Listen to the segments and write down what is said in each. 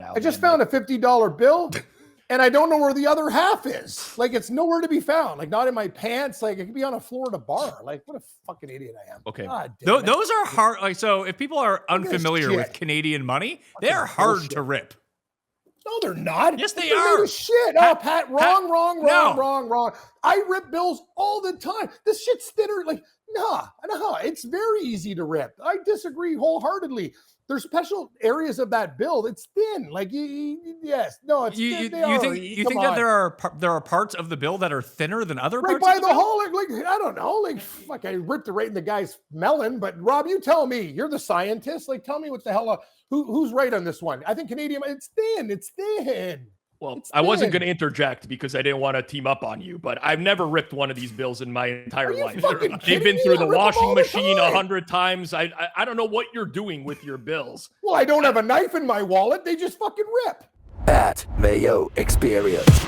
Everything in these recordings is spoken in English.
wild. I just found a $50 bill and I don't know where the other half is. Like, it's nowhere to be found. Like, not in my pants. Like, it could be on a Florida bar. Like, what a fucking idiot I am. Okay. Those are hard. Like, so if people are unfamiliar with Canadian money, they are hard to rip. No, they're not. Yes, they are. Shit. Pat, wrong. I rip bills all the time. This shit's thinner. Like, nah. It's very easy to rip. I disagree wholeheartedly. There's special areas of that bill. It's thin. Like, yes. No, it's thin. You think that there are parts of the bill that are thinner than other parts by of the the bill? whole, like, I don't know. Like I ripped it right in the guy's melon. But Rob, you tell me. You're the scientist. Like, tell me what the hell. Who's right on this one? I think Canadian. It's thin. Well, I wasn't going to interject because I didn't want to team up on you, but I've never ripped one of these bills in my entire life. They've been through the washing machine 100 times. I don't know what you're doing with your bills. Well, I don't have a knife in my wallet. They just fucking rip. At Mayo Experience.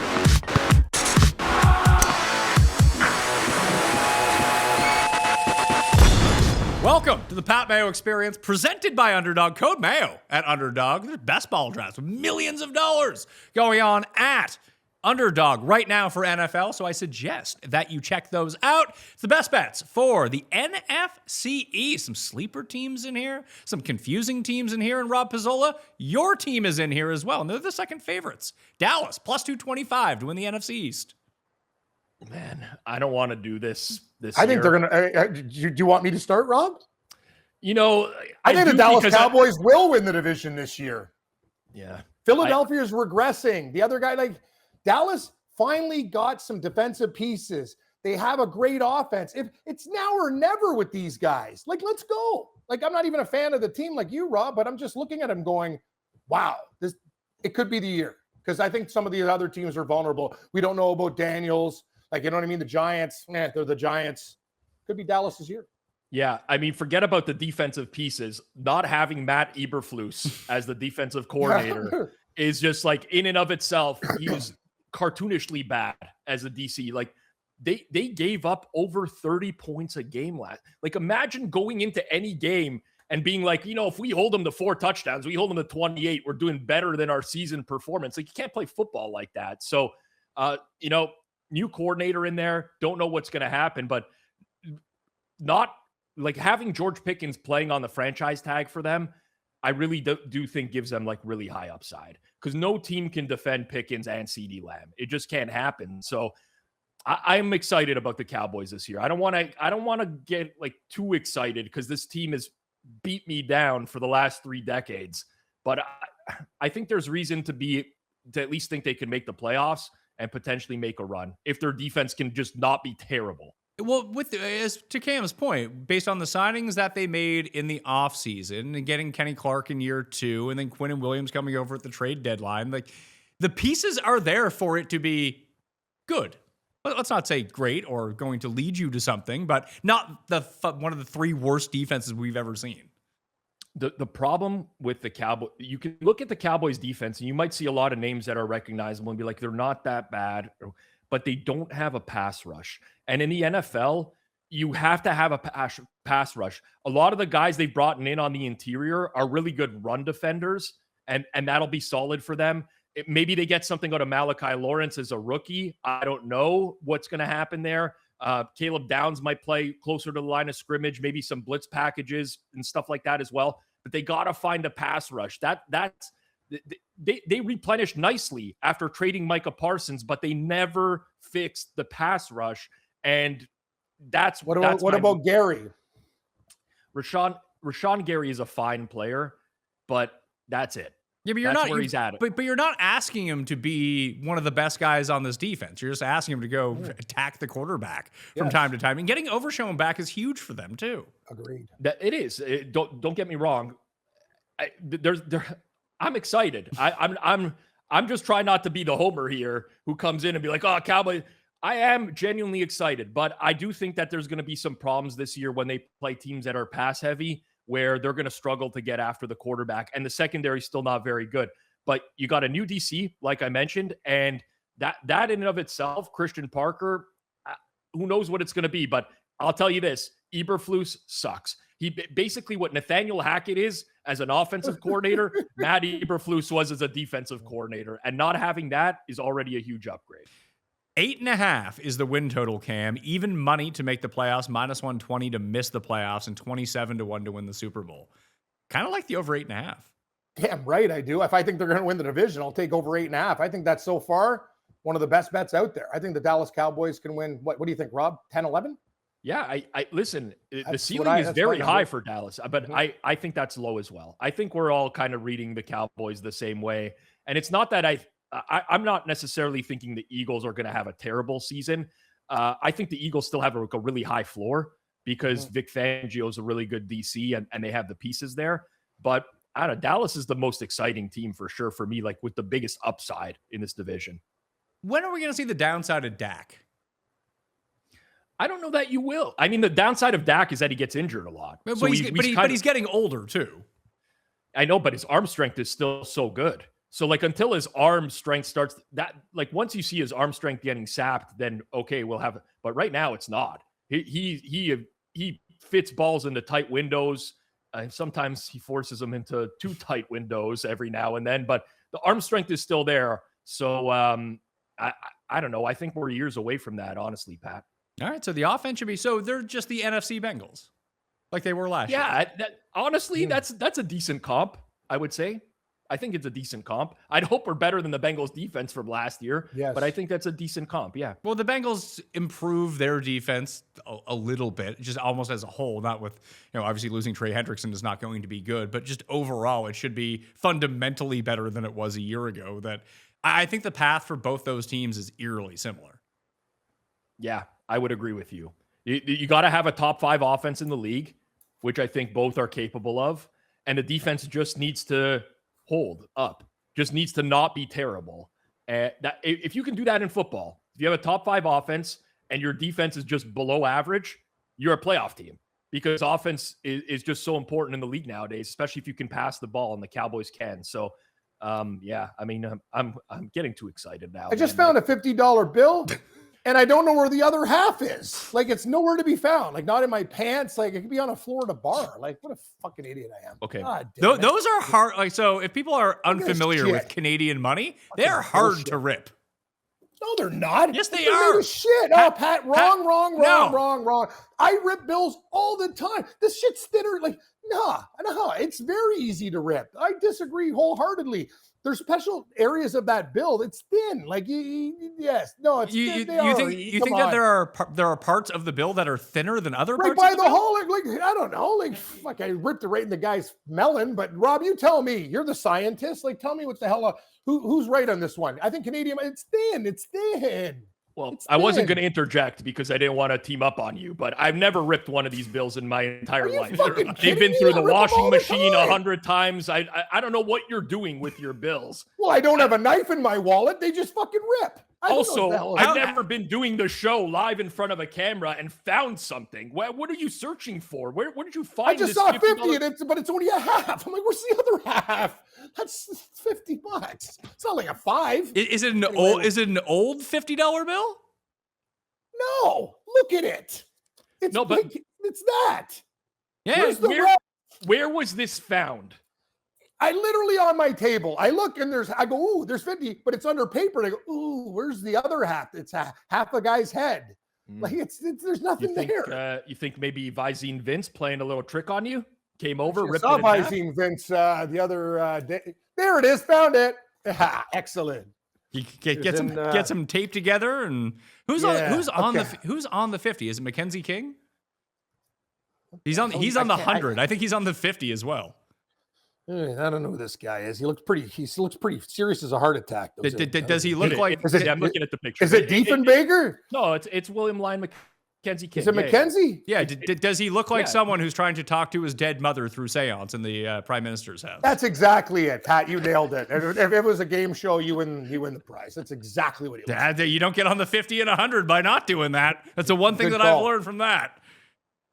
Welcome to the Pat Mayo Experience, presented by Underdog. Code Mayo at Underdog. There's best ball drafts with millions of dollars going on at Underdog right now for NFL, so I suggest that you check those out. It's the best bets for the NFC East. Some sleeper teams in here, some confusing teams in here, and Rob Pizzola, your team is in here as well, and they're the second favorites. Dallas, plus 225 to win the NFC East. Man, I don't want to do this I think they're going to do you want me to start, Rob? You know, I think the Dallas Cowboys will win the division this year. Yeah. Philadelphia is regressing. The other guy, like Dallas, finally got some defensive pieces. They have a great offense. If it's now or never with these guys, like, let's go. Like, I'm not even a fan of the team like you, Rob, but I'm just looking at them going, wow, it could be the year. Because I think some of the other teams are vulnerable. We don't know about Daniels. Like, you know what I mean? The Giants, they're the Giants. Could be Dallas's year. Yeah, I mean, forget about the defensive pieces. Not having Matt Eberflus as the defensive coordinator is just like, in and of itself, he was cartoonishly bad as a DC. Like, they gave up over 30 points a game last. Like, imagine going into any game and being like, you know, if we hold them to 4 touchdowns, we hold them to 28, we're doing better than our season performance. Like, you can't play football like that. So, you know, new coordinator in there, don't know what's going to happen, but not like having George Pickens playing on the franchise tag for them, I really do think gives them like really high upside, because no team can defend Pickens and CeeDee Lamb. It just can't happen. So I'm excited about the Cowboys this year. I don't want to get like too excited because this team has beat me down for the last 3 decades, but I think there's reason to at least think they can make the playoffs and potentially make a run if their defense can just not be terrible. Well, as to Cam's point, based on the signings that they made in the offseason and getting Kenny Clark in year 2 and then Quinn and Williams coming over at the trade deadline, like, the pieces are there for it to be good. Let's not say great or going to lead you to something, but not one of the 3 worst defenses we've ever seen. The problem with the Cowboys, you can look at the Cowboys defense and you might see a lot of names that are recognizable and be like, they're not that bad, but they don't have a pass rush. And in the NFL, you have to have a pass rush. A lot of the guys they've brought in on the interior are really good run defenders, and that'll be solid for them. Maybe they get something out of Malachi Lawrence as a rookie. I don't know what's going to happen there. Caleb Downs might play closer to the line of scrimmage, maybe some blitz packages and stuff like that as well. But they got to find a pass rush. They replenished nicely after trading Micah Parsons, but they never fixed the pass rush. And that's what about Gary? Rashawn Gary is a fine player, but that's it. Yeah, but that's where he's at. But you're not asking him to be one of the best guys on this defense. You're just asking him to go attack the quarterback from time to time. And getting Overshown back is huge for them too. Agreed. It is. Don't get me wrong. I'm excited. I'm just trying not to be the homer here who comes in and be like, oh, Cowboys. I am genuinely excited, but I do think that there's going to be some problems this year when they play teams that are pass heavy, where they're going to struggle to get after the quarterback, and the secondary is still not very good. But you got a new DC, like I mentioned, and that in and of itself, Christian Parker, who knows what it's going to be, but I'll tell you this, Eberflus sucks. Basically what Nathaniel Hackett is as an offensive coordinator, Matt Eberflus was as a defensive coordinator. And not having that is already a huge upgrade. 8.5 is the win total, Cam. Even money to make the playoffs, -120 to miss the playoffs, and 27-1 to win the Super Bowl. Kind of like the over 8.5. Damn right I do. If I think they're going to win the division, I'll take over 8.5. I think that's so far one of the best bets out there. I think the Dallas Cowboys can win. What do you think, Rob? 10-11? Yeah, I listen, the That's ceiling is very my high number. for Dallas, but I think that's low as well. I think we're all kind of reading the Cowboys the same way. And it's not that I'm not necessarily thinking the Eagles are going to have a terrible season. I think the Eagles still have a really high floor because Vic Fangio is a really good DC and they have the pieces there. But I don't know, Dallas is the most exciting team for sure for me, like with the biggest upside in this division. When are we going to see the downside of Dak? I don't know that you will. I mean, the downside of Dak is that he gets injured a lot. But, So he's getting older too. I know, but his arm strength is still so good. So like until his arm strength starts that, like once you see his arm strength getting sapped, then okay, we'll have it. But right now it's not. He fits balls into tight windows. Sometimes he forces them into too tight windows every now and then, but the arm strength is still there. So I don't know. I think we're years away from that, honestly, Pat. All right, so the offense should be they're just the NFC Bengals, like they were last year. Yeah, honestly, that's a decent comp, I would say. I think it's a decent comp. I'd hope we're better than the Bengals defense from last year, but I think that's a decent comp, yeah. Well, the Bengals improve their defense a little bit, just almost as a whole, not with, obviously losing Trey Hendrickson is not going to be good, but just overall, it should be fundamentally better than it was a year ago. That I think the path for both those teams is eerily similar. Yeah, I would agree with you. You got to have a top 5 offense in the league, which I think both are capable of. And the defense just needs to hold up, just needs to not be terrible. And if you can do that in football, if you have a top 5 offense and your defense is just below average, you're a playoff team because offense is just so important in the league nowadays, especially if you can pass the ball and the Cowboys can. So, yeah, I mean, I'm getting too excited now. I just found a $50 bill. And I don't know where the other half is. Like, it's nowhere to be found. Like, not in my pants. Like, it could be on a Florida bar. Like, what a fucking idiot I am. Okay. Those are hard. Like, so if people are unfamiliar with Canadian money, they are hard to rip. No, they're not. Yes, they They're are. made of shit. Pat, wrong. I rip bills all the time. This shit's thinner. Like, nah. It's very easy to rip. I disagree wholeheartedly. There's special areas of that build. It's thin. Like, yes. No, it's you thin. You think that there are parts of the bill that are thinner than other right parts by of the bill? hole? Like, I don't know. Like, fuck, I ripped it right in the guy's melon. But Rob, you tell me. You're the scientist. Like, tell me what the hell. Who's right on this one? I think Canadian. It's thin. It's thin. Well, I wasn't going to interject because I didn't want to team up on you, but I've never ripped one of these bills in my entire life. They've been through the washing machine 100 times. I don't know what you're doing with your bills. Well, I don't have a knife in my wallet. They just fucking rip. Also, I've never been doing the show live in front of a camera and found something. What are you searching for? Where did you find this? I just saw 50 but it's only a half. I'm like, where's the other half? That's $50. It's not like a 5. Is it an old $50 bill? No, look at it. It's it's that. Yeah. Where was this found? I literally on my table, I look and I go, ooh, there's 50, but it's under paper. And I go, ooh, where's the other half? It's half a guy's head. Like there's nothing there. You think maybe Visine Vince playing a little trick on you? Came over, ripped I it in saw half? Visine Vince the other day. There it is, found it. Excellent. You get some tape together, and who's on the 50? Is it Mackenzie King? He's on the 100. I think he's on the 50 as well. I don't know who this guy is. He looks pretty serious as a heart attack. Does he look like? I'm looking at the picture. Is it Diefenbaker? No, it's William Lyon Mackenzie King. Is it Mackenzie? Yeah. Does he look like someone who's trying to talk to his dead mother through seance in the Prime Minister's house? That's exactly it, Pat. You nailed it. If it was a game show, you win the prize. That's exactly what he looks like. You don't get on the 50 and 100 by not doing that. That's the one thing that I've learned from that.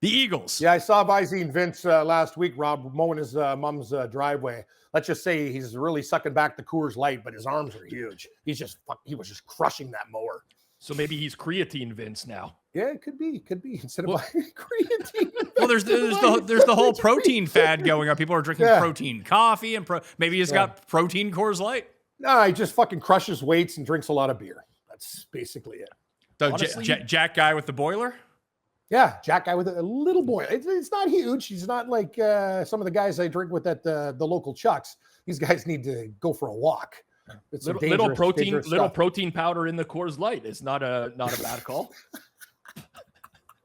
The Eagles. Yeah, I saw Visine Vince last week, Rob, mowing his mom's driveway. Let's just say he's really sucking back the Coors Light, but his arms are huge. He was just crushing that mower. So maybe he's creatine Vince now. Yeah, it could be. Instead of buying creatine. Well, there's the whole protein fad going on. People are drinking protein coffee and maybe he's got protein Coors Light. No, he just fucking crushes weights and drinks a lot of beer. That's basically it. So Jack guy with the boiler? Yeah, Jack guy with a little boy. It's not huge. He's not like some of the guys I drink with at the local Chucks. These guys need to go for a walk. It's little protein powder in the Coors Light. It's not a bad call.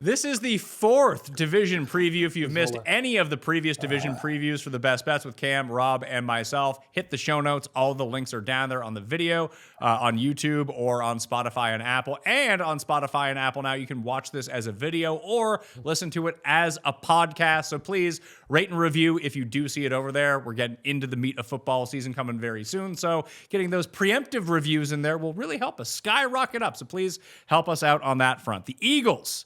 This is the 4th division preview. If you've missed any of the previous division previews for the best bets with Cam, Rob, and myself, hit the show notes. All the links are down there on the video, on YouTube or on Spotify and Apple. And on Spotify and Apple now, you can watch this as a video or listen to it as a podcast. So please rate and review if you do see it over there. We're getting into the meat of football season coming very soon. So getting those preemptive reviews in there will really help us skyrocket up. So please help us out on that front. The Eagles.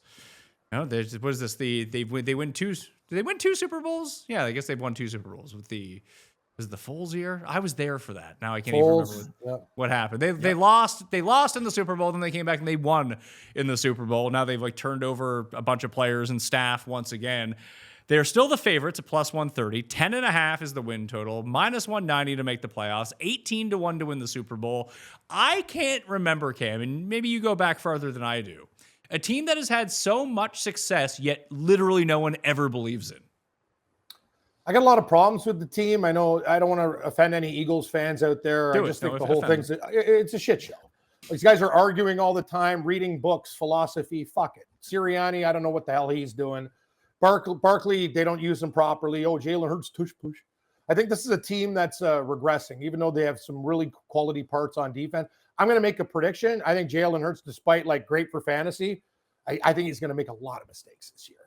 No, what is this? They win two. Did they win 2 Super Bowls? Yeah, I guess they've won 2 Super Bowls with was it the Foles year? I was there for that. Now I can't even remember what happened. They lost in the Super Bowl, then they came back and they won in the Super Bowl. Now they've turned over a bunch of players and staff once again. They're still the favorites at plus 130. 10.5 is the win total. Minus 190 to make the playoffs. 18-1 to win the Super Bowl. I can't remember, Cam, and maybe you go back farther than I do. A team that has had so much success, yet literally no one ever believes in. I got a lot of problems with the team. I know I don't want to offend any Eagles fans out there. I just think the whole thing's it's a shit show. These guys are arguing all the time, reading books, philosophy. Fuck it. Sirianni, I don't know what the hell he's doing. Barkley, they don't use him properly. Oh, Jalen Hurts, tush push. I think this is a team that's regressing, even though they have some really quality parts on defense. I'm going to make a prediction. I think Jalen Hurts, despite great for fantasy, I think he's going to make a lot of mistakes this year.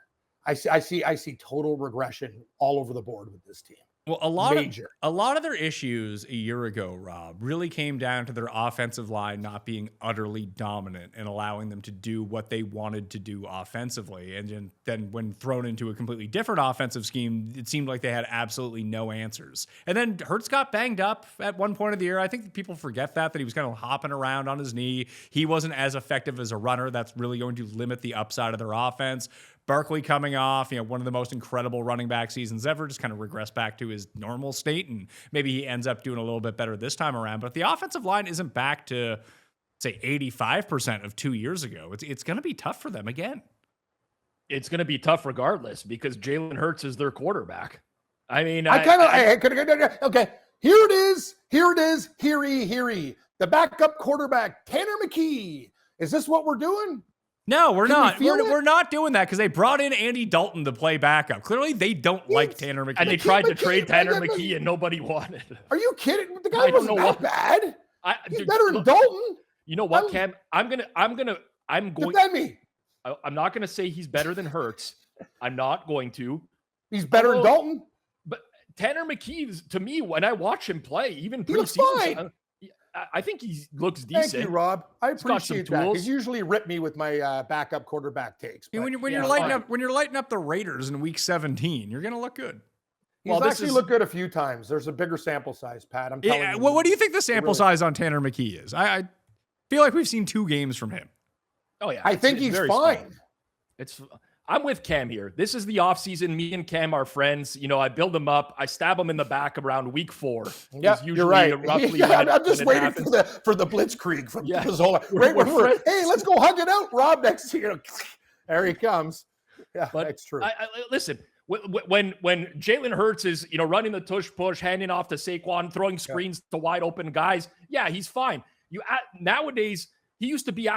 I see total regression all over the board with this team. Well, a lot of their issues a year ago, Rob, really came down to their offensive line not being utterly dominant and allowing them to do what they wanted to do offensively. And then when thrown into a completely different offensive scheme, it seemed like they had absolutely no answers. And then Hurts got banged up at one point of the year. I think people forget that he was kind of hopping around on his knee. He wasn't as effective as a runner. That's really going to limit the upside of their offense. Barkley coming off, one of the most incredible running back seasons ever, just kind of regressed back to his normal state, and maybe he ends up doing a little bit better this time around. But the offensive line isn't back to, say, 85% of 2 years ago. It's going to be tough for them again. It's going to be tough regardless because Jalen Hurts is their quarterback. I mean, okay. Here it is. Hear ye. The backup quarterback, Tanner McKee. Is this what we're doing? No, we're not. We're not doing that because they brought in Andy Dalton to play backup. Clearly, they don't like Tanner McKee. And they tried to trade Tanner McKee and nobody wanted him. Are you kidding? The guy wasn't that bad. He's better than Dalton. You know what, Cam? I'm going defend me. I'm not going to say he's better than Hurts. I'm not going to. He's better than Dalton. But Tanner McKee, to me, when I watch him play, even he looks fine. I think he looks decent. Thank you, Rob. I appreciate that. Because usually rip me with my backup quarterback takes. When you're lighting up the Raiders in week 17, you're going to look good. He's actually looked good a few times. There's a bigger sample size, Pat. I'm telling you. Well, what do you think the sample size on Tanner McKee is? I feel like we've seen 2 games from him. Oh yeah, I think he's fine. I'm with Cam here. This is the offseason. Me and Cam are friends. I build him up. I stab him in the back around week 4. Yeah, you're right. I'm just waiting for the blitzkrieg from Pizzola. Hey, let's go hug it out, Rob, next year. There he comes. Yeah, but that's true. Listen, when Jalen Hurts is running the tush push, handing off to Saquon, throwing screens to wide open guys, he's fine. Nowadays, he used to be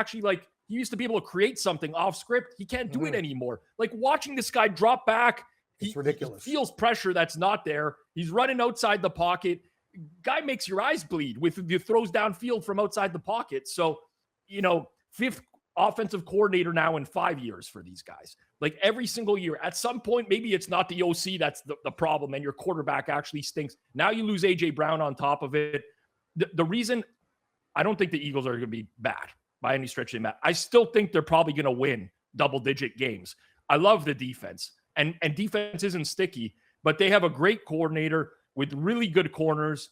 he used to be able to create something off script. He can't do it anymore. Watching this guy drop back, it's ridiculous. He feels pressure that's not there. He's running outside the pocket. Guy makes your eyes bleed with the throws downfield from outside the pocket. So, 5th offensive coordinator now in 5 years for these guys. Every single year. At some point, maybe it's not the OC that's the problem and your quarterback actually stinks. Now you lose A.J. Brown on top of it. The reason I don't think the Eagles are going to be bad by any stretch of the imagination. I still think they're probably going to win double-digit games. I love the defense, and defense isn't sticky, but they have a great coordinator with really good corners,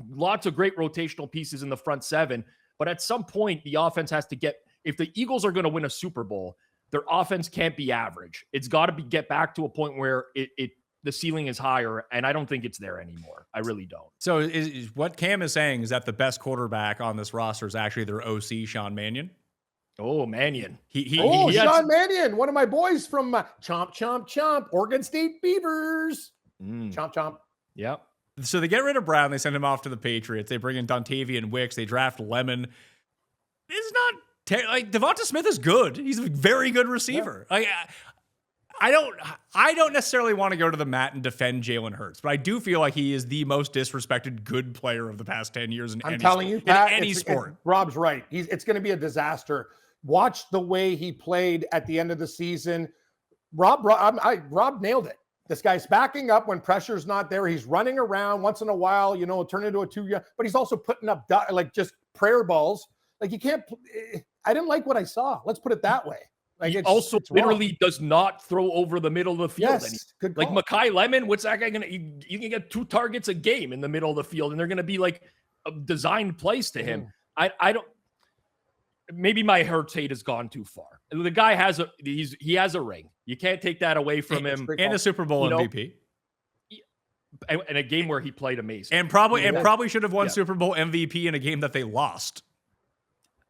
lots of great rotational pieces in the front 7. But at some point, the offense has to get if the Eagles are going to win a Super Bowl, their offense can't be average. It's got to get back to a point where the ceiling is higher, and I don't think it's there anymore. I really don't. So is what Cam is saying is that the best quarterback on this roster is actually their OC, Sean Mannion? Oh, Mannion. Sean Mannion, one of my boys from Chomp, Chomp, Chomp, Oregon State Beavers. Chomp, Chomp. Yep. So they get rid of Brown. They send him off to the Patriots. They bring in Dontavian Wicks. They draft Lemon. It's not like Devonta Smith is good. He's a very good receiver. Yeah. Like I don't necessarily want to go to the mat and defend Jalen Hurts, but I do feel like he is the most disrespected good player of the past 10 years in any sport. Rob's right. It's going to be a disaster. Watch the way he played at the end of the season. Rob nailed it. This guy's backing up when pressure's not there. He's running around once in a while, turn into a 2-yard, but he's also putting up like just prayer balls. Like you can't. I didn't like what I saw. Let's put it that way. Like he also literally does not throw over the middle of the field. Yes, good like call. Mekhi Lemon, what's that guy gonna? You can get 2 targets a game in the middle of the field, and they're gonna be like designed plays to him. I don't. Maybe my Hurts hate has gone too far. The guy has he has a ring. You can't take that away from him. And a Super Bowl MVP. And a game where he played amazing. And probably should have won Super Bowl MVP in a game that they lost.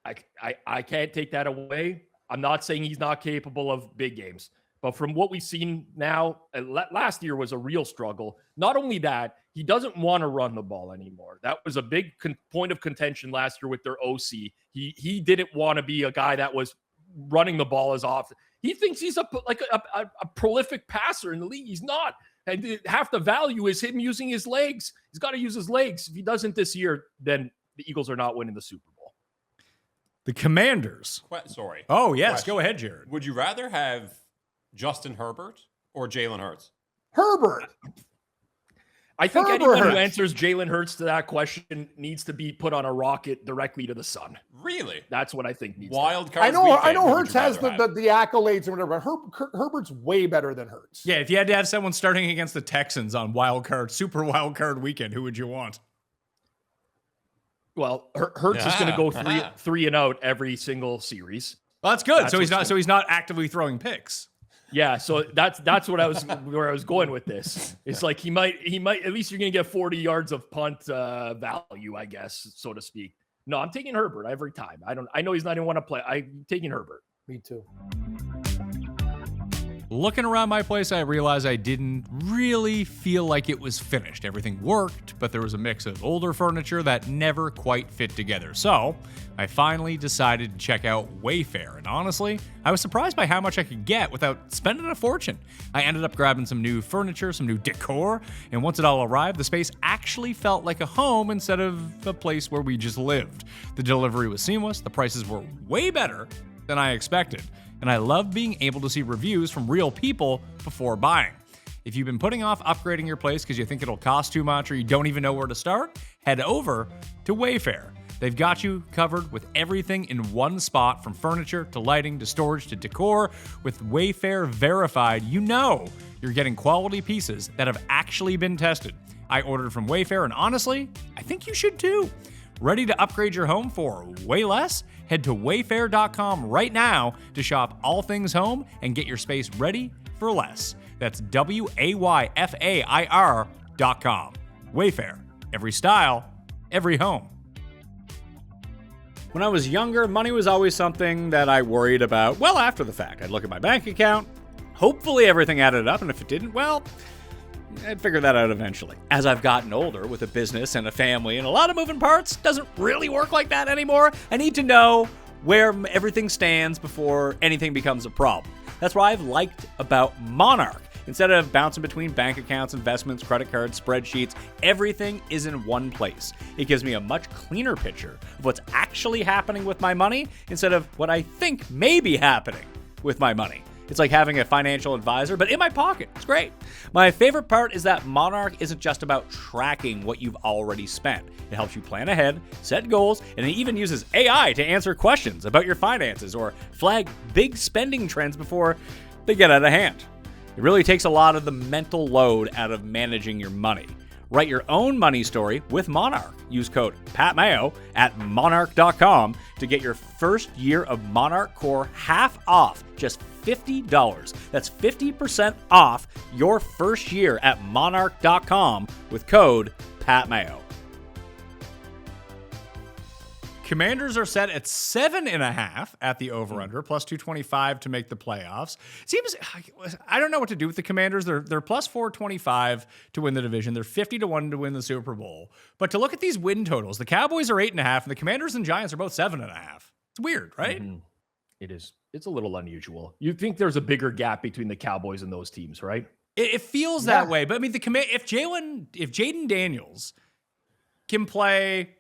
I can't take that away. I'm not saying he's not capable of big games, but from what we've seen now, last year was a real struggle. Not only that, he doesn't want to run the ball anymore. That was a big point of contention last year with their OC. He didn't want to be a guy that was running the ball as often. He thinks he's a prolific passer in the league. He's not. And half the value is him using his legs. He's got to use his legs. If he doesn't this year, then the Eagles are not winning the Super Bowl. The Commanders. Sorry. Oh, yes. Question. Go ahead, Jared. Would you rather have Justin Herbert or Jalen Hurts? Herbert. I think anyone who answers Jalen Hurts to that question needs to be put on a rocket directly to the sun. Really? That's what I think needs Wild card. I know Hurts has the accolades and whatever. Herbert's way better than Hurts. Yeah, if you had to have someone starting against the Texans on super wild card weekend, who would you want? Well, Hurts is going to go three and out every single series. Well, that's good. So he's not actively throwing picks. Yeah, so that's where I was going with this. It's like he might at least you're going to get 40 yards of punt value, I guess, so to speak. No, I'm taking Herbert every time. I know he's not even want to play. I'm taking Herbert. Me too. Looking around my place, I realized I didn't really feel like it was finished. Everything worked, but there was a mix of older furniture that never quite fit together. So I finally decided to check out Wayfair, and honestly, I was surprised by how much I could get without spending a fortune. I ended up grabbing some new furniture, some new decor, and once it all arrived, the space actually felt like a home instead of a place where we just lived. The delivery was seamless, the prices were way better than I expected, and I love being able to see reviews from real people before buying. If you've been putting off upgrading your place because you think it'll cost too much or you don't even know where to start, head over to Wayfair. They've got you covered with everything in one spot, from furniture to lighting to storage to decor. With Wayfair Verified, you know you're getting quality pieces that have actually been tested. I ordered from Wayfair, and honestly, I think you should too. Ready to upgrade your home for way less? Head to wayfair.com right now to shop all things home and get your space ready for less. That's WAYFAIR.com. Wayfair. Every style, every home. When I was younger, money was always something that I worried about well after the fact. I'd look at my bank account, hopefully everything added up, and if it didn't, well, I'd figure that out eventually. As I've gotten older with a business and a family and a lot of moving parts, doesn't really work like that anymore. I need to know where everything stands before anything becomes a problem. That's what I've liked about Monarch. Instead of bouncing between bank accounts, investments, credit cards, spreadsheets, everything is in one place. It gives me a much cleaner picture of what's actually happening with my money instead of what I think may be happening with my money. It's like having a financial advisor, but in my pocket. It's great. My favorite part is that Monarch isn't just about tracking what you've already spent. It helps you plan ahead, set goals, and it even uses AI to answer questions about your finances or flag big spending trends before they get out of hand. It really takes a lot of the mental load out of managing your money. Write your own money story with Monarch. Use code PATMAYO at monarch.com to get your first year of Monarch Core half off, just $50. That's 50% off your first year at monarch.com with code PATMAYO. Commanders are set at 7.5 at the over-under, plus 225 to make the playoffs. Seems, I don't know what to do with the Commanders. They're plus 425 to win the division. They're 50-1 to win the Super Bowl. But to look at these win totals, the Cowboys are 8.5, and the Commanders and Giants are both 7.5. It's weird, right? Mm-hmm. It is. It's a little unusual. You'd think there's a bigger gap between the Cowboys and those teams, right? It feels that way. But I mean, if Jaden Daniels can play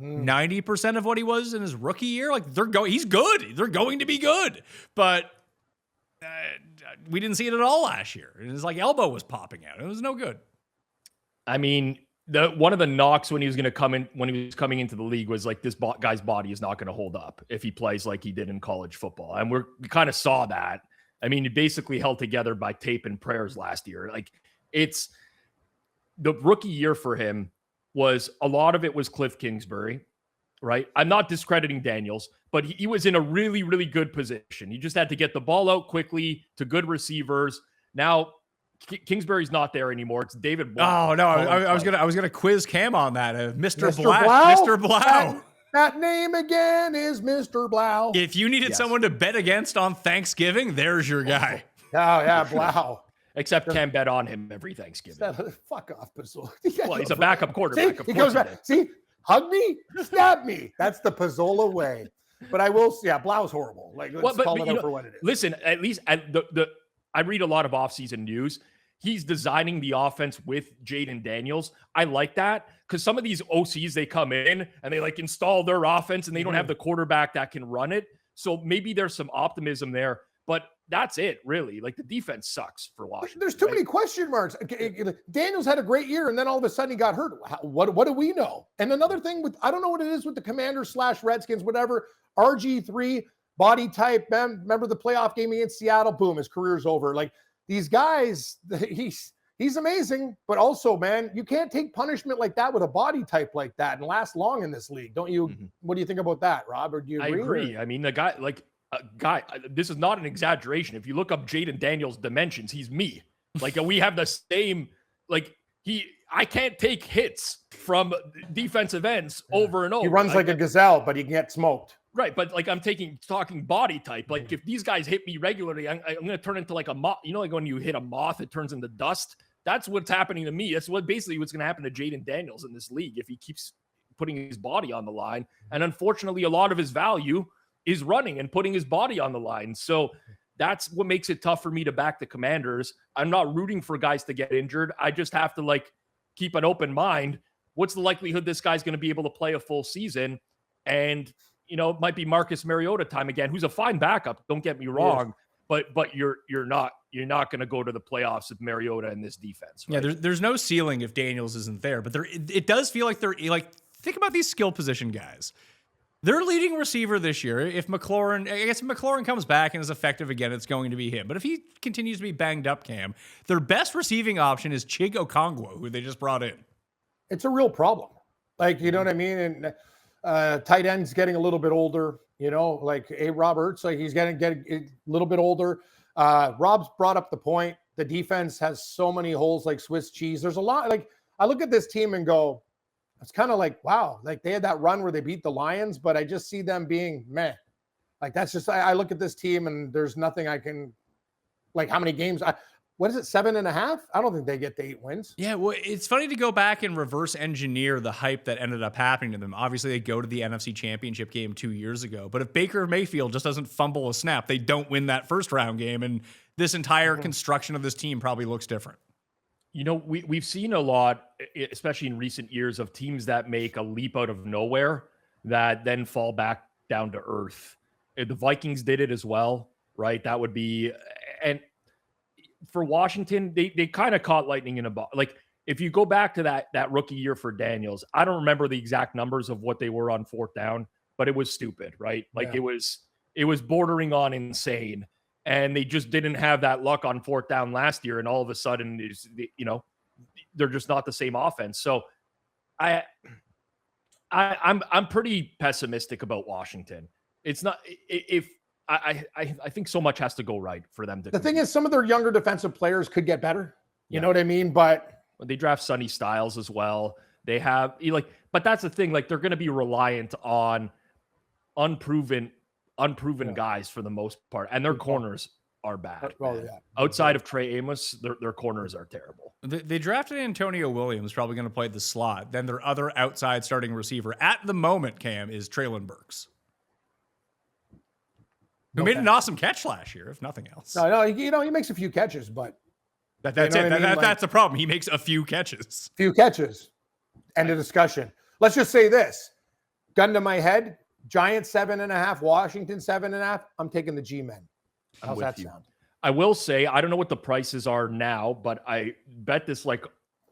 90% of what he was in his rookie year, like he's good. They're going to be good. But we didn't see it at all last year. It was like elbow was popping out. It was no good. I mean, one of the knocks when he was going to come in, when he was coming into the league, was like, this guy's body is not going to hold up if he plays like he did in college football. And we kind of saw that. I mean, he basically held together by tape and prayers last year. Like, it's the rookie year for him. Was a lot of it was Cliff Kingsbury, right? I'm not discrediting Daniels, but he was in a really, really good position. He just had to get the ball out quickly to good receivers. Now Kingsbury's not there anymore. It's David Blau. Oh no, I was gonna quiz Cam on that. Mr. Mr. Blau. Blau? Mr. Blau. That name again is Mr. Blau. If you needed someone to bet against on Thanksgiving, there's your guy. Oh yeah, Blau. Except Cam bet on him every Thanksgiving. Fuck off, Pizzola. Well, he's a backup quarterback. See, he goes back. See, hug me, stab me. That's the Pizzola way. But I will. Yeah, Blau's horrible. Like, let's call it out for what it is. Listen, at least I read a lot of offseason news. He's designing the offense with Jaden Daniels. I like that because some of these OCs, they come in and they like install their offense and they don't have the quarterback that can run it. So maybe there's some optimism there. But that's it, really. Like, the defense sucks for Washington. There's too many question marks. Daniels had a great year, and then all of a sudden he got hurt. What do we know? And another thing I don't know what it is with the Commanders / Redskins, whatever. RG3, body type. Remember the playoff game against Seattle? Boom, his career's over. Like, these guys, he's amazing, but also, man, you can't take punishment like that with a body type like that and last long in this league. Don't you? Mm-hmm. What do you think about that, Rob? Or do you agree? I agree. I mean, the guy, like, this is not an exaggeration. If you look up Jaden Daniels' dimensions, he's me. Like, we have the same, like, I can't take hits from defensive ends over and over. He runs like a gazelle, but he can get smoked. Right, but like, I'm talking body type. Like, if these guys hit me regularly, I'm going to turn into like a moth. You know, like when you hit a moth, it turns into dust. That's what's happening to me. That's what's going to happen to Jaden Daniels in this league if he keeps putting his body on the line. And unfortunately, a lot of his value is running and putting his body on the line. So that's what makes it tough for me to back the Commanders. I'm not rooting for guys to get injured. I just have to, like, keep an open mind. What's the likelihood this guy's going to be able to play a full season? And, you know, it might be Marcus Mariota time again, who's a fine backup. Don't get me wrong, but you're not going to go to the playoffs with Mariota in this defense. Right? Yeah, there's no ceiling if Daniels isn't there, but it does feel like they're like, think about these skill position guys. Their leading receiver this year, if McLaurin comes back and is effective again, it's going to be him. But if he continues to be banged up, Cam, their best receiving option is Chig Okonkwo, who they just brought in. It's a real problem. Like, you know what I mean? And tight end's getting a little bit older, you know, like Roberts, like he's getting a little bit older. Rob's brought up the point. The defense has so many holes like Swiss cheese. There's a lot. Like, I look at this team and go, it's kind of like, wow, like they had that run where they beat the Lions, but I just see them being meh. Like, that's just, I look at this team and there's nothing I can, like, how many games? What is it, 7.5? I don't think they get to 8 wins. Yeah, well, it's funny to go back and reverse engineer the hype that ended up happening to them. Obviously, they go to the NFC Championship game 2 years ago, but if Baker Mayfield just doesn't fumble a snap, they don't win that first round game, and this entire construction of this team probably looks different. You know, we've seen a lot, especially in recent years, of teams that make a leap out of nowhere that then fall back down to earth. The Vikings did it as well, right? That would be, and for Washington, they kind of caught lightning in a bottle. Like, if you go back to that rookie year for Daniels, I don't remember the exact numbers of what they were on fourth down, but it was stupid, right? Like, it was bordering on insane. And they just didn't have that luck on fourth down last year. And all of a sudden, they're just not the same offense. So I'm pretty pessimistic about Washington. It's not if I think so much has to go right for them to. The thing is, some of their younger defensive players could get better. You know what I mean? But they draft Sonny Styles as well. They have but that's the thing. Like they're going to be reliant on unproven guys for the most part, and their corners are bad. Outside of Trey Amos, their corners are terrible. They drafted Antonio Williams, probably going to play the slot. Then their other outside starting receiver at the moment, Cam, is Treylon Burks, who made an awesome catch last year, if nothing else. No, he makes a few catches, but that's it. That's the problem. He makes a few catches. End of discussion. Let's just say this: gun to my head, Giants 7.5, Washington 7.5. I'm taking the G-men. How's that sound? I will say, I don't know what the prices are now, but I bet this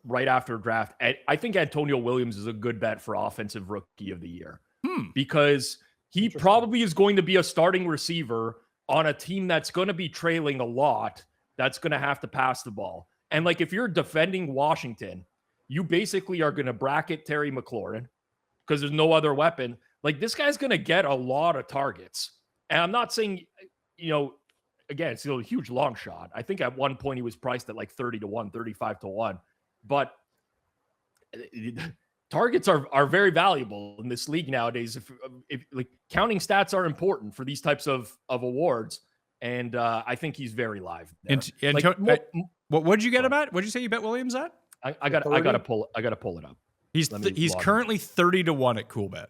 right after draft. I think Antonio Williams is a good bet for offensive rookie of the year because he probably is going to be a starting receiver on a team that's going to be trailing a lot, that's going to have to pass the ball. And if you're defending Washington, you basically are going to bracket Terry McLaurin because there's no other weapon. This guy's going to get a lot of targets. And I'm not saying, again, it's a huge long shot. I think at one point he was priced at 30-1, 35-1. But targets are very valuable in this league nowadays. If counting stats are important for these types of awards. And I think he's very live there. What'd you get about? What'd you say you bet Williams at? I got to pull it up. He's currently 30-1 at Coolbet.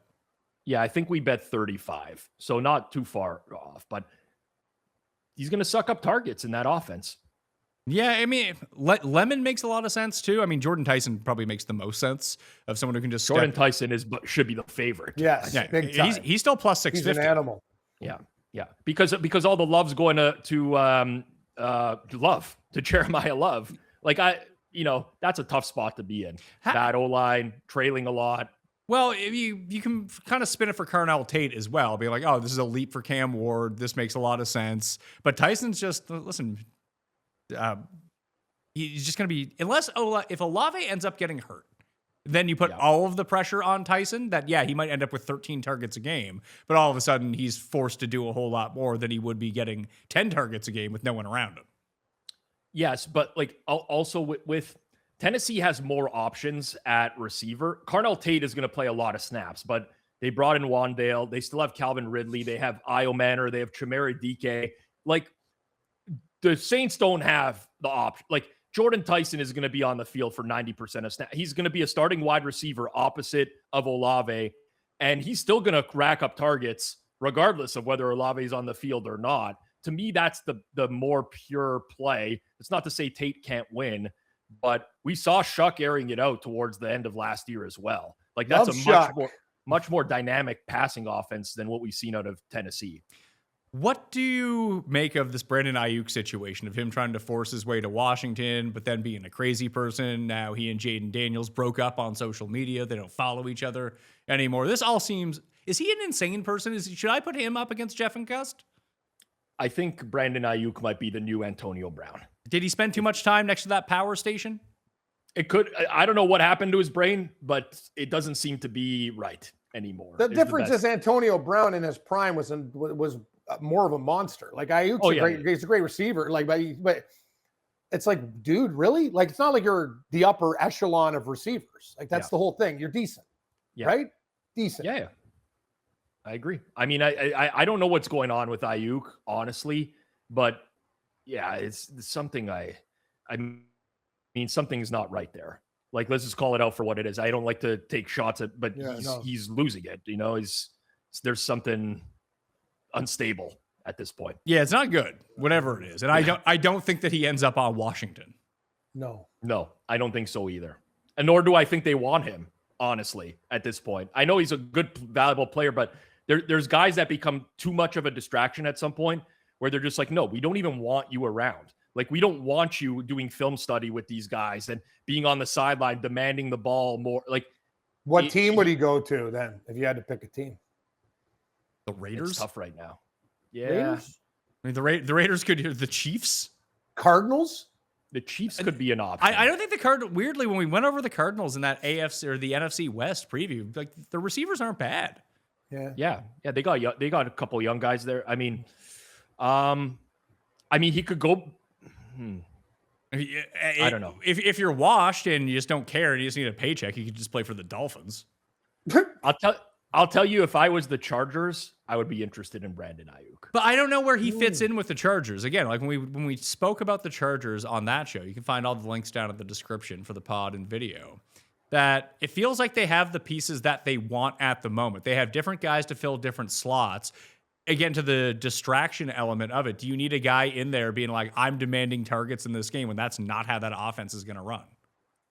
Yeah, I think we bet 35. So not too far off, but he's going to suck up targets in that offense. Yeah, I mean, Lemon makes a lot of sense too. I mean, Jordan Tyson probably makes the most sense of someone who can just. Tyson should be the favorite. Yes, yeah, he's still plus 650. He's an animal. Yeah, because all the love's going to Love, to Jeremiah Love. That's a tough spot to be in. Bad O-line, trailing a lot. Well, you can kind of spin it for Carnell Tate as well. Be like, oh, this is a leap for Cam Ward. This makes a lot of sense. But Tyson's just, listen, he's just going to be, if Olave ends up getting hurt, then you put all of the pressure on Tyson that, he might end up with 13 targets a game. But all of a sudden, he's forced to do a whole lot more than he would be getting 10 targets a game with no one around him. Yes, but also with Tennessee has more options at receiver. Carnell Tate is going to play a lot of snaps, but they brought in Wandale. They still have Calvin Ridley. They have Io Manor. They have Chimere Dike. The Saints don't have the option. Jordan Tyson is going to be on the field for 90% of snaps. He's going to be a starting wide receiver opposite of Olave, and he's still going to rack up targets regardless of whether Olave is on the field or not. To me, that's the more pure play. It's not to say Tate can't win, but we saw Shuck airing it out towards the end of last year as well. That's much more dynamic passing offense than what we've seen out of Tennessee. What do you make of this Brandon Aiyuk situation of him trying to force his way to Washington, but then being a crazy person? Now he and Jaden Daniels broke up on social media. They don't follow each other anymore. This all seems, is he an insane person? Should I put him up against Jeff and Cust? I think Brandon Aiyuk might be the new Antonio Brown. Did he spend too much time next to that power station? It could. I don't know what happened to his brain, but it doesn't seem to be right anymore. The difference is Antonio Brown in his prime was more of a monster. Aiyuk's he's a great receiver. But it's dude, really? It's not like you're the upper echelon of receivers. That's the whole thing. You're decent, right? Decent. Yeah. I agree. I mean, I don't know what's going on with Aiyuk, honestly, but it's something I mean, something's not right there. Let's just call it out for what it is. I don't like to take shots at, but he's losing it. There's something unstable at this point. Yeah, it's not good, whatever it is. And I don't think that he ends up on Washington. No, I don't think so either. And nor do I think they want him, honestly, at this point. I know he's a good, valuable player, but there's guys that become too much of a distraction at some point where they're just no, we don't even want you around. We don't want you doing film study with these guys and being on the sideline, demanding the ball more. What team would he go to then if you had to pick a team? The Raiders? It's tough right now. Yeah. Raiders? I mean, the Raiders could hear the Chiefs. Cardinals? The Chiefs could be an option. I don't think the Cardinals, weirdly, when we went over the Cardinals in that AFC or the NFC West preview, like the receivers aren't bad. Yeah. They got a couple young guys there. I mean, he could go. I don't know. If you're washed and you just don't care and you just need a paycheck, you could just play for the Dolphins. I'll tell you, if I was the Chargers, I would be interested in Brandon Aiyuk. But I don't know where he fits in with the Chargers. Again, like when we spoke about the Chargers on that show, you can find all the links down in the description for the pod and video. That it feels like they have the pieces that they want at the moment. They have different guys to fill different slots. Again, to the distraction element of it, do you need a guy in there being like, I'm demanding targets in this game when that's not how that offense is going to run?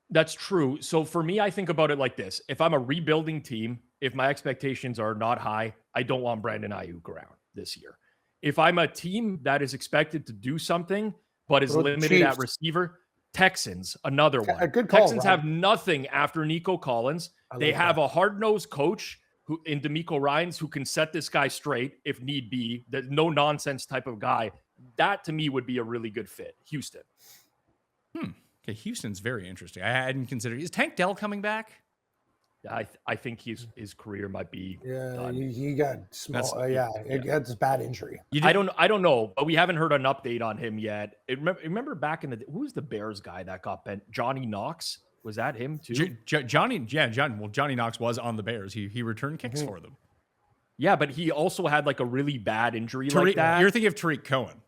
That's true. So for me, I think about it like this. If I'm a rebuilding team, if my expectations are not high, I don't want Brandon Aiyuk around this year. If I'm a team that is expected to do something, but is limited at receiver, Texans, another one. A good call, Texans Rob. have nothing after Nico Collins. They have a hard-nosed coach who in D'Amico Ryans who can set this guy straight if need be. The no-nonsense type of guy. That, to me, would be a really good fit. Houston. Okay, Houston's very interesting. I hadn't considered. Is Tank Dell coming back? I think his career might be done. he got small. That's a bad injury. I don't know, but we haven't heard an update on him yet. Remember back in the day, who was the Bears guy that got bent? Johnny Knox? Was that him too? Johnny Knox was on the Bears. He returned kicks for them. Yeah, but he also had like a really bad injury like that. You're thinking of Tariq Cohen.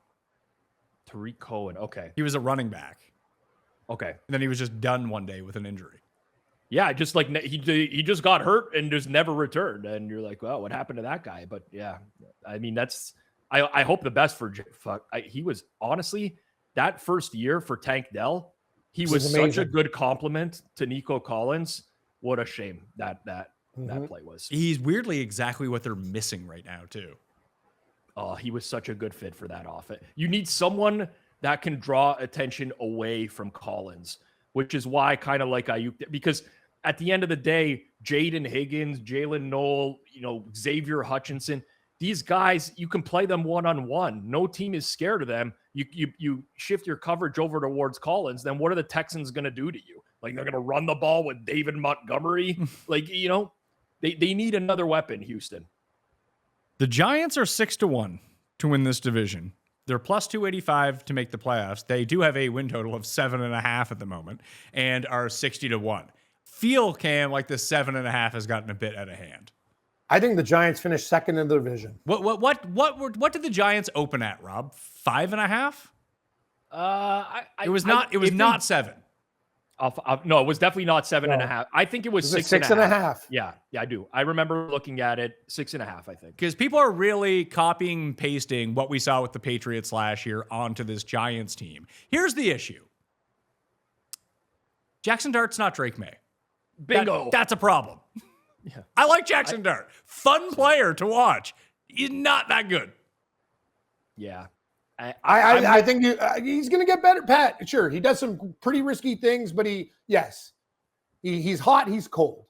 Tariq Cohen, okay. He was a running back. Okay. And then he was just done one day with an injury. Yeah, just like he just got hurt and just never returned. And you're like, well, what happened to that guy? But yeah, I mean, I hope the best for he was honestly that first year for Tank Dell. He was such a good compliment to Nico Collins. What a shame that play was. He's weirdly exactly what they're missing right now too. Oh, he was such a good fit for that offense. You need someone that can draw attention away from Collins, which is why I kind of like Aiyuk, because at the end of the day, Jaden Higgins, Jalen Noel, Xavier Hutchinson, these guys, you can play them one-on-one. No team is scared of them. You shift your coverage over towards Collins, then what are the Texans going to do to you? Like, they're going to run the ball with David Montgomery? They need another weapon, Houston. The Giants are 6-1 to win this division. They're plus 285 to make the playoffs. They do have a win total of 7.5 at the moment and are 60-1. Feel, Cam, like the 7.5 has gotten a bit out of hand. I think the Giants finished second in the division. What did the Giants open at, Rob? 5.5? It was not 7. No, it was definitely not 7.5. I think it was 6.5. Yeah, I do. I remember looking at it 6.5. I think because people are really copying and pasting what we saw with the Patriots last year onto this Giants team. Here's the issue: Jackson Dart's not Drake May. Bingo. That's a problem. Yeah. I like Jackson Dart. Fun player to watch. He's not that good. Yeah. I think he's going to get better, Pat. Sure, he does some pretty risky things, but he's hot, he's cold.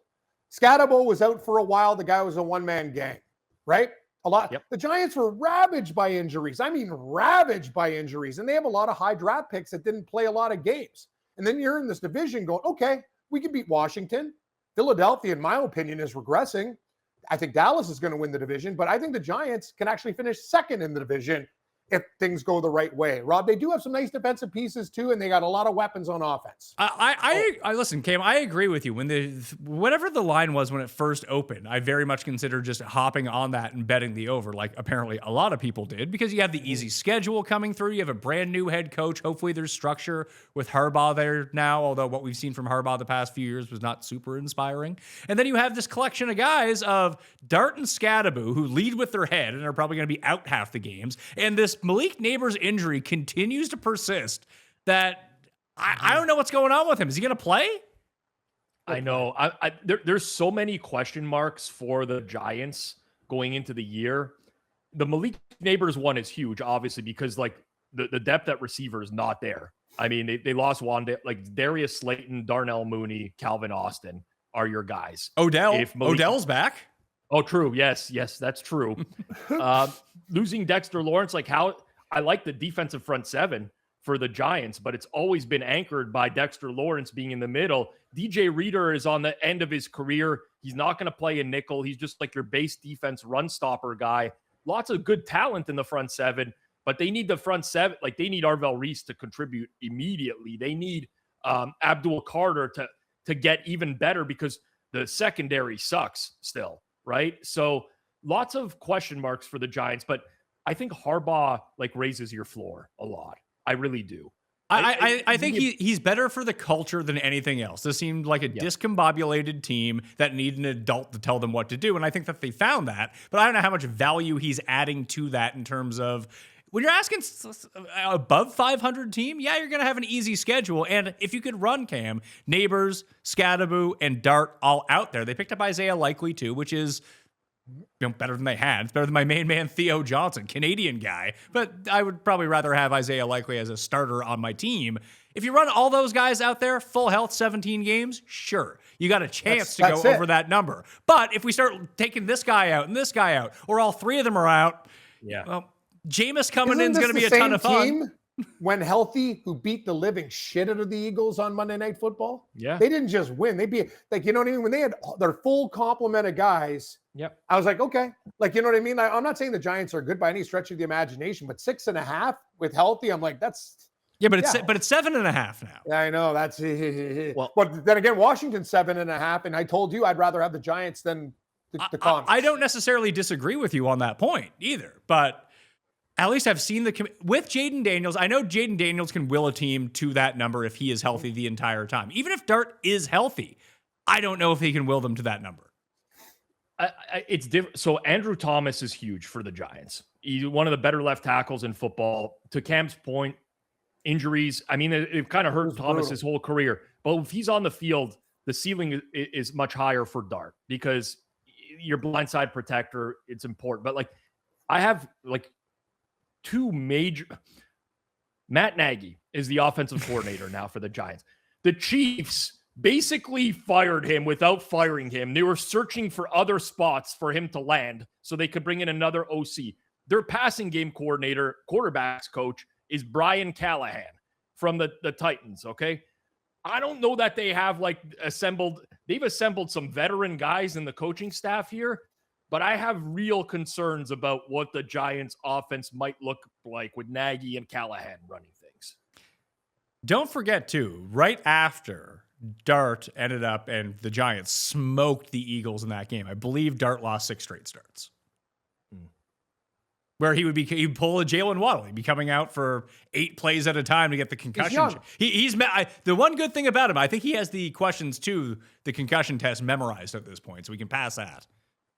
Scatterbo was out for a while. The guy was a one-man gang, right? A lot. Yep. The Giants were ravaged by injuries. I mean, ravaged by injuries. And they have a lot of high draft picks that didn't play a lot of games. And then you're in this division going, okay, we can beat Washington. Philadelphia, in my opinion, is regressing. I think Dallas is going to win the division, but I think the Giants can actually finish second in the division if things go the right way. Rob, they do have some nice defensive pieces too, and they got a lot of weapons on offense. I listen, Cam, I agree with you. Whatever the line was when it first opened, I very much considered just hopping on that and betting the over, like apparently a lot of people did, because you have the easy schedule coming through. You have a brand new head coach. Hopefully there's structure with Harbaugh there now, although what we've seen from Harbaugh the past few years was not super inspiring. And then you have this collection of guys of Dart and Scatterbo who lead with their head and are probably going to be out half the games. And this Malik Neighbors injury continues to persist that I don't know what's going on with him. Is he going to play? I know. There's so many question marks for the Giants going into the year. The Malik Neighbors one is huge, obviously, because like the depth at receiver is not there. I mean, they lost like Darius Slayton, Darnell Mooney, Calvin Austin are your guys. Odell's back. Oh, true. Yes, that's true. Losing Dexter Lawrence, like how I like the defensive front seven for the Giants, but it's always been anchored by Dexter Lawrence being in the middle. DJ Reader is on the end of his career. He's not going to play a nickel. He's just like your base defense run stopper guy. Lots of good talent in the front seven, but they need the front seven. Like they need Arvell Reese to contribute immediately. They need Abdul Carter to get even better because the secondary sucks still, right? So lots of question marks for the Giants, but I think Harbaugh like raises your floor a lot. I really do. I think he's better for the culture than anything else. This seemed like a discombobulated team that needed an adult to tell them what to do. And I think that they found that, but I don't know how much value he's adding to that in terms of when you're asking above 500 team, yeah, you're going to have an easy schedule. And if you could run Cam, Neighbors, Scadaboo, and Dart all out there, they picked up Isaiah Likely too, which is better than they had. It's better than my main man, Theo Johnson, Canadian guy. But I would probably rather have Isaiah Likely as a starter on my team. If you run all those guys out there, full health, 17 games, sure. You got a chance to go over that number. But if we start taking this guy out and this guy out, or all three of them are out, well, Jameis coming in is going to be a ton of fun. Team, when healthy, who beat the living shit out of the Eagles on Monday Night Football? Yeah. They didn't just win. They beat, like, you know what I mean? When they had their full complement of guys, I was like, okay. Like, you know what I mean? I'm not saying the Giants are good by any stretch of the imagination, but 6.5 with healthy, I'm like, that's... Yeah, but it's 7.5 now. Yeah, I know. That's... Well, but then again, Washington's 7.5, and I told you I'd rather have the Giants than the Comets. I don't necessarily disagree with you on that point either, but... At least I've seen with Jaden Daniels. I know Jaden Daniels can will a team to that number if he is healthy the entire time. Even if Dart is healthy, I don't know if he can will them to that number. It's different. So Andrew Thomas is huge for the Giants. He's one of the better left tackles in football. To Cam's point, injuries. I mean, it kind of hurt Thomas his whole career. But if he's on the field, the ceiling is much higher for Dart because your blindside protector, it's important. But like, I have like two major. Matt Nagy is the offensive coordinator now for the Giants. The Chiefs basically fired him without firing him. They were searching for other spots for him to land so they could bring in another OC. Their passing game coordinator, quarterbacks coach, is Brian Callahan from the Titans, okay? I don't know that they have they've assembled some veteran guys in the coaching staff here, but I have real concerns about what the Giants offense might look like with Nagy and Callahan running things. Don't forget, too, right after Dart ended up and the Giants smoked the Eagles in that game, I believe Dart lost 6 straight starts. Where he'd pull a Jalen Waddle. He'd be coming out for 8 plays at a time to get the concussion. The one good thing about him, I think he has the questions to the concussion test memorized at this point, so we can pass that.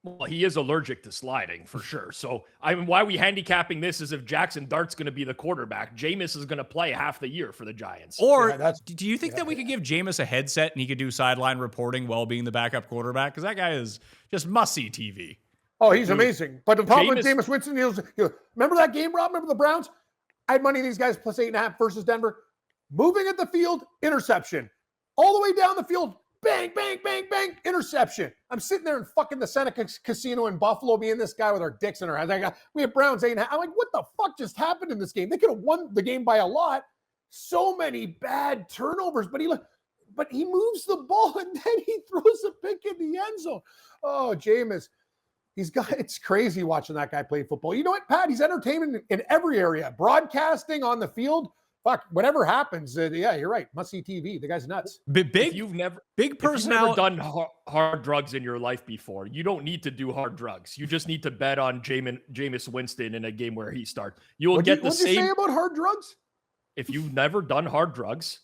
Well, he is allergic to sliding for sure. So why are we handicapping this is if Jackson Dart's going to be the quarterback. Jameis is going to play half the year for the Giants. Or do you think that we could give Jameis a headset and he could do sideline reporting while being the backup quarterback? Because that guy is just must-see TV. Oh, he's amazing. But the problem with Jameis Winston, remember that game, Rob? Remember the Browns? I had money on these guys plus 8.5 versus Denver. Moving at the field, interception. All the way down the field, bang, bang, bang, bang, interception. I'm sitting there in fucking the Seneca Casino in Buffalo, me and this guy with our dicks in our hands. We have Browns 8.5. I'm like, what the fuck just happened in this game? They could have won the game by a lot. So many bad turnovers, but he moves the ball and then he throws a pick in the end zone. Oh, Jameis. It's crazy watching that guy play football. You know what, Pat? He's entertainment in every area. Broadcasting, on the field. Fuck, whatever happens. Yeah, you're right. Must-see TV. The guy's nuts. Big personality. You've never done hard drugs in your life before, you don't need to do hard drugs. You just need to bet on Jameis Winston in a game where he starts. You will get the same. What'd you say about hard drugs? If you've never done hard drugs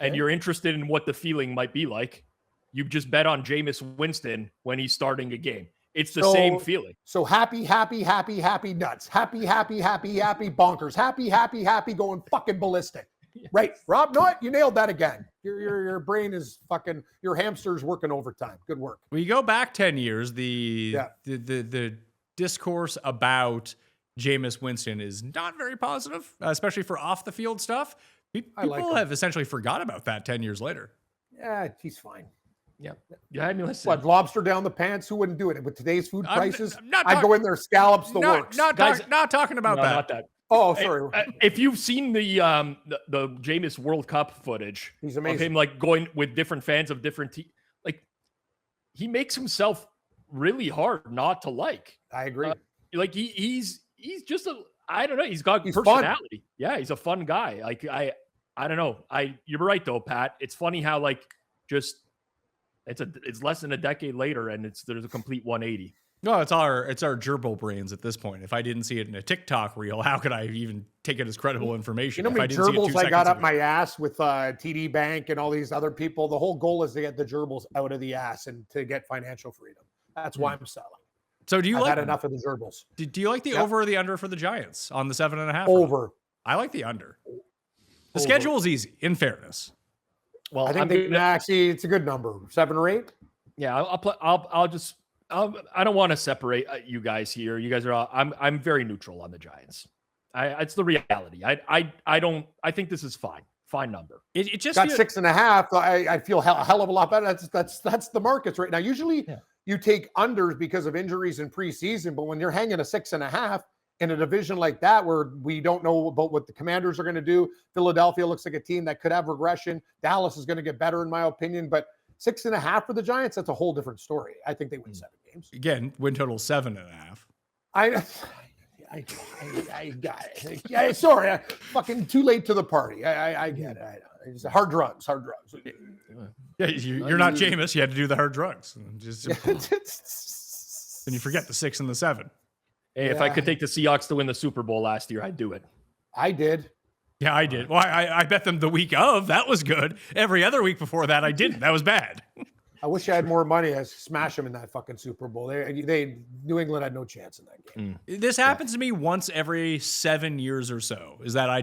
and you're interested in what the feeling might be like, you just bet on Jameis Winston when he's starting a game. It's the same feeling. So happy, happy, happy, happy nuts. Happy, happy, happy, happy bonkers. Happy, happy, happy going fucking ballistic. Yes. Right. Rob, no, you nailed that again. Your brain is fucking, your hamster's working overtime. Good work. We go back 10 years. The discourse about Jameis Winston is not very positive, especially for off the field stuff. People have essentially forgot about that 10 years later. Yeah, he's fine. Yeah, I mean, listen. What, lobster down the pants? Who wouldn't do it? With today's food prices, I go in there, scallops the works. Not talking about that. Not that. Oh, sorry. If you've seen the Jameis World Cup footage, He's of amazing. him like going with different fans of different teams, like he makes himself really hard not to like. I agree. Like he's just I don't know. He's got He's personality. Fun. Yeah, he's a fun guy. Like I don't know. You're right though, Pat. It's funny how like just it's less than a decade later and there's a complete 180. No, it's our gerbil brains at this point. If I didn't see it in a TikTok reel, how could I even take it as credible information? You know how if many I didn't see it gerbils 2 I got seconds up ago? my ass with TD Bank and all these other people? The whole goal is to get the gerbils out of the ass and to get financial freedom. That's why I'm selling. So do you I've like had enough of the gerbils? Do you like the over or the under for the Giants on the 7.5? Over. I like the under. The Over. schedule is easy, in fairness. Well, I think actually it's a good number, 7 or 8. Yeah, I don't want to separate you guys here. You guys are all, I'm very neutral on the Giants. It's the reality. I think this is fine number. It just got 6.5. I feel a hell of a lot better. That's the markets right now. Usually you take unders because of injuries in preseason, but when you're hanging a 6.5 in a division like that where we don't know about what the Commanders are going to do, Philadelphia looks like a team that could have regression. Dallas is going to get better in my opinion, but 6.5 for the Giants, that's a whole different story. I think they win 7 games. Again, win total 7.5. I got it. Yeah, sorry, fucking too late to the party. I get it. It's hard drugs. Yeah, you're not Jameis. You had to do the hard drugs. And you forget the 6 and the 7. Hey, if I could take the Seahawks to win the Super Bowl last year, I'd do it. I did. Yeah, I did. Well, I bet them the week of. That was good. Every other week before that, I didn't. That was bad. I wish I had more money. I'd smash them in that fucking Super Bowl. New England had no chance in that game. This happens to me once every 7 years or so. Is that I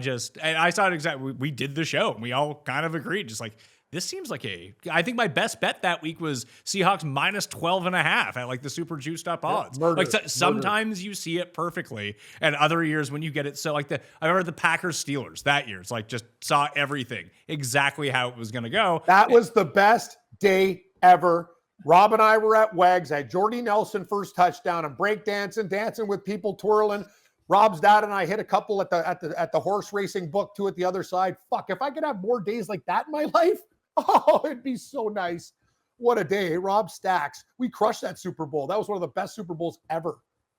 saw it exactly. We did the show and we all kind of agreed. Just like, this seems like I think my best bet that week was Seahawks minus 12.5 at like the super juiced up odds. Sometimes you see it perfectly, and other years when you get it. So like I remember the Packers Steelers that year. It's like just saw everything exactly how it was going to go. That was the best day ever. Rob and I were at Wags. I had Jordy Nelson first touchdown. I'm dancing with people twirling. Rob's dad and I hit a couple at the horse racing book too at the other side. Fuck, if I could have more days like that in my life, oh, it'd be so nice. What a day. Rob Stacks. We crushed that Super Bowl. That was one of the best Super Bowls ever.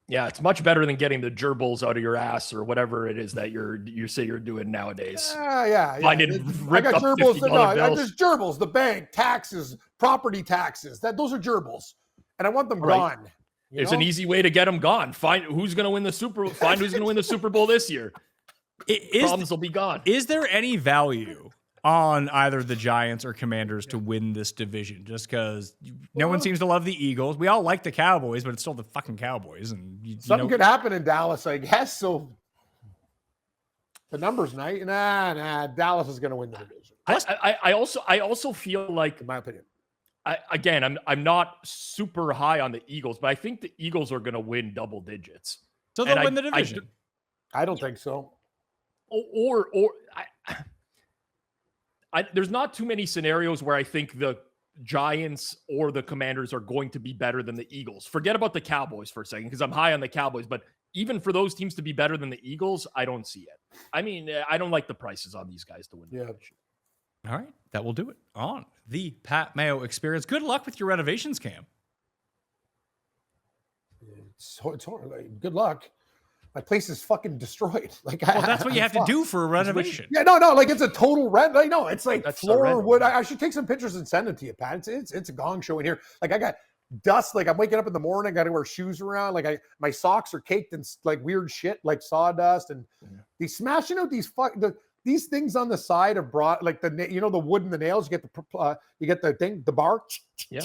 Yeah, it's much better than getting the gerbils out of your ass or whatever it is that you say you're doing nowadays. Yeah. I got gerbils. No, there's gerbils, the bank, taxes, property taxes. Those are gerbils. And I want them gone. It's an easy way to get them gone. Find who's going to win the Super Bowl. Find who's going to win the Super Bowl this year. Problems will be gone. Is there any value on either the Giants or Commanders to win this division? Just because no one seems to love the Eagles. We all like the Cowboys, but it's still the fucking Cowboys. And something could happen in Dallas, I guess. So the numbers night. Nah. Dallas is going to win the division. I also feel like, in my opinion, I'm not super high on the Eagles, but I think the Eagles are going to win double digits. So they'll win the division. I don't think so. There's not too many scenarios where I think the Giants or the Commanders are going to be better than the Eagles. Forget about the Cowboys for a second, because I'm high on the Cowboys, but even for those teams to be better than the Eagles, I don't see it. I mean, I don't like the prices on these guys to win. Yeah. All right, that will do it on the Pat Mayo Experience. Good luck with your renovations, Cam. It's good luck. My place is fucking destroyed. That's what you have to do for a renovation. Yeah, no, like it's a total rent. Like, no, it's like That's floor wood. I should take some pictures and send it to you, Pat. It's a gong show in here. Like I got dust. Like I'm waking up in the morning, got to wear shoes around. Like my socks are caked in like weird shit, like sawdust, and these smashing out these things on the side of brought like the wood and the nails. You get the bar. Yeah.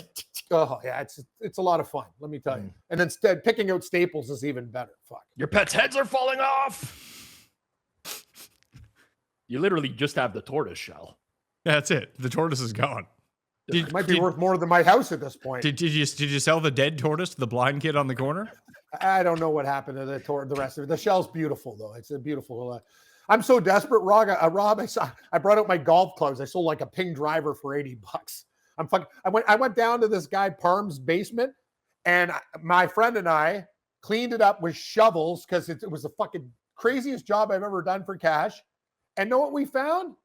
Oh yeah, it's a lot of fun. Let me tell you. And instead, picking out staples is even better. Fuck. Your pet's heads are falling off. You literally just have the tortoise shell. Yeah, that's it. The tortoise is gone. It might be worth more than my house at this point. Did you sell the dead tortoise to the blind kid on the corner? I don't know what happened to the rest of it. The shell's beautiful though. It's a beautiful. I'm so desperate, Rob. I brought out my golf clubs. I sold like a ping driver for $80. I went down to this guy Parm's basement, and my friend and I cleaned it up with shovels because it was a fucking craziest job I've ever done for cash. And know what we found?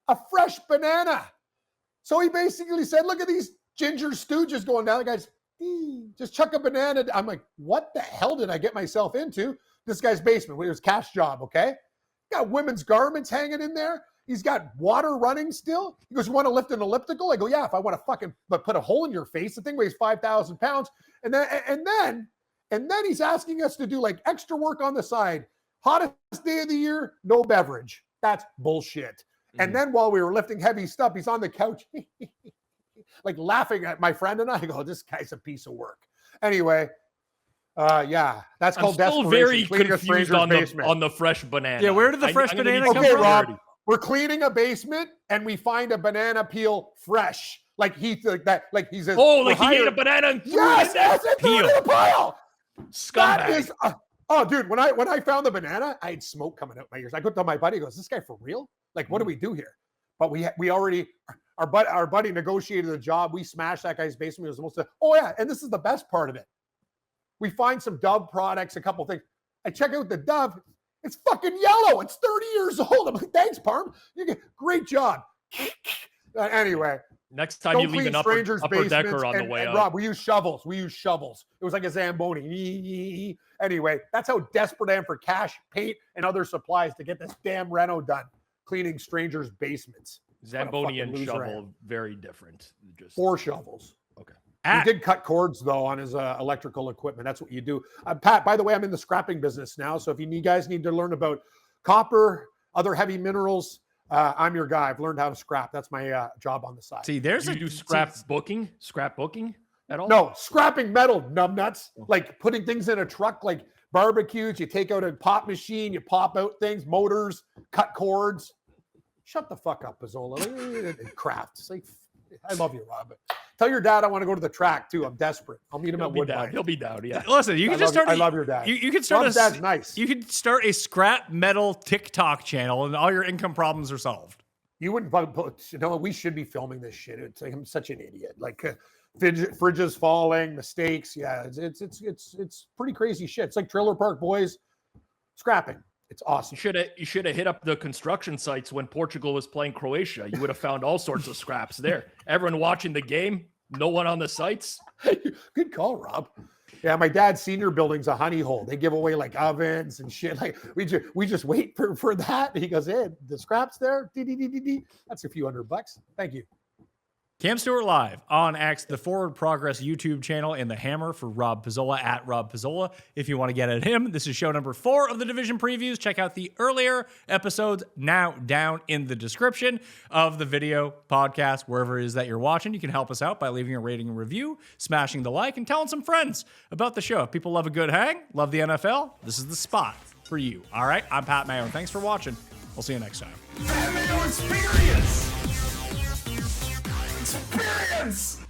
A fresh banana. So he basically said, look at these ginger stooges going down. The guy's, just chuck a banana. I'm like, what the hell did I get myself into? This guy's basement. It was cash job, okay? Got women's garments hanging in there. He's got water running still. He goes, you want to lift an elliptical? I go, yeah, if I want to fucking put a hole in your face. The thing weighs 5,000 pounds. And then he's asking us to do like extra work on the side. Hottest day of the year, no beverage. That's bullshit. And then while we were lifting heavy stuff, he's on the couch, like laughing at my friend and I go, this guy's a piece of work. Anyway, yeah, that's called desperation. I'm still very confused on the fresh banana. Yeah, where did the fresh banana come from? Okay, Rob, we're cleaning a basement and we find a banana peel fresh. Like he like that, like he says, oh, like he ate a banana and threw it in that peel. In the pile. Scumbag. That is, oh, dude, when I found the banana, I had smoke coming out my ears. I go to my buddy, he goes, this guy for real? Like, what do we do here? But we already, our buddy negotiated a job. We smashed that guy's basement. It was supposed to, oh yeah, and this is the best part of it. We find some Dove products, a couple things. I check out the Dove. It's fucking yellow. It's 30 years old. I'm like, thanks, Parm. You get great job. Anyway. Next time you leave an upper decker on the way up. Rob, we use shovels. It was like a Zamboni. Anyway, that's how desperate I am for cash, paint, and other supplies to get this damn reno done. Cleaning strangers' basements. Zamboni and shovel, very different. Just 4 shovels. Okay. He did cut cords, though, on his electrical equipment. That's what you do. Pat, by the way, I'm in the scrapping business now. So if you guys need to learn about copper, other heavy minerals, I'm your guy. I've learned how to scrap. That's my job on the side. See, there's you do scrapbooking at all? No, scrapping metal, numbnuts. Like putting things in a truck, like barbecues. You take out a pop machine, you pop out things, motors, cut cords. Shut the fuck up, Pizzola. Crafts. Like, I love you, Rob. Tell your dad I want to go to the track too. I'm desperate. I'll meet him at Woodbine. He'll be down. Yeah. Listen, you can just start. I love your dad. You can start. Dad's nice. You could start a scrap metal TikTok channel, and all your income problems are solved. You wouldn't. We should be filming this shit. It's like I'm such an idiot. Like fridges falling, mistakes. Yeah, it's pretty crazy shit. It's like Trailer Park Boys scrapping. It's awesome. You should have hit up the construction sites when Portugal was playing Croatia. You would have found all sorts of scraps there. Everyone watching the game, no one on the sites. Good call, Rob. Yeah, my dad's senior building's a honey hole. They give away like ovens and shit. Like we just wait for that. He goes, hey, the scraps there. That's a few $100. Thank you. Cam Stewart live on X, the Forward Progress YouTube channel, and the hammer for Rob Pizzola at Rob Pizzola. If you want to get at him, this is show number 4 of the division previews. Check out the earlier episodes now down in the description of the video podcast, wherever it is that you're watching. You can help us out by leaving a rating and review, smashing the like, and telling some friends about the show. If people love a good hang, love the NFL, this is the spot for you. All right, I'm Pat Mayo. Thanks for watching. We'll see you next time. Pat Mayo Experience! Experience!